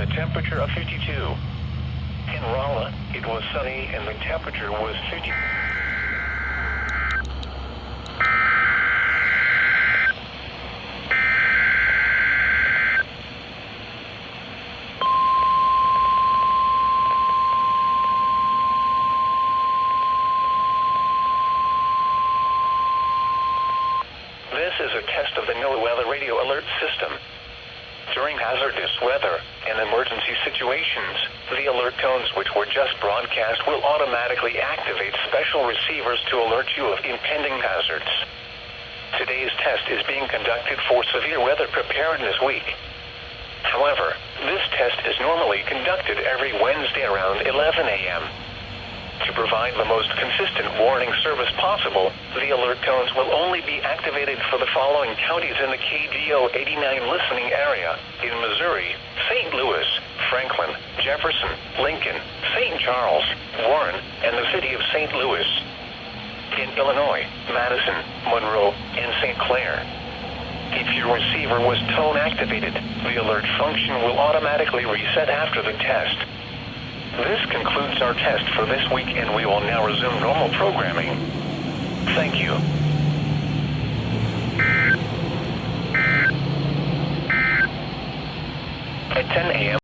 a temperature of 52. In Rolla, it was sunny and the temperature was 50. This is a test of the NOAA Weather Radio Alert System. During hazardous weather and emergency situations, the alert tones which were just broadcast will automatically activate special receivers to alert you of impending hazards. Today's test is being conducted for Severe Weather Preparedness Week. However, this test is normally conducted every Wednesday around 11 a.m. To provide the most consistent warning service possible, the alert tones will only be activated for the following counties in the KDO89 listening area: in Missouri, St. Louis, Franklin, Jefferson, Lincoln, St. Charles, Warren, and the city of St. Louis. In Illinois, Madison, Monroe, and St. Clair. If your receiver was tone activated, the alert function will automatically reset after the test. This concludes our test for this week, and we will now resume normal programming. Thank you. At 10 a.m.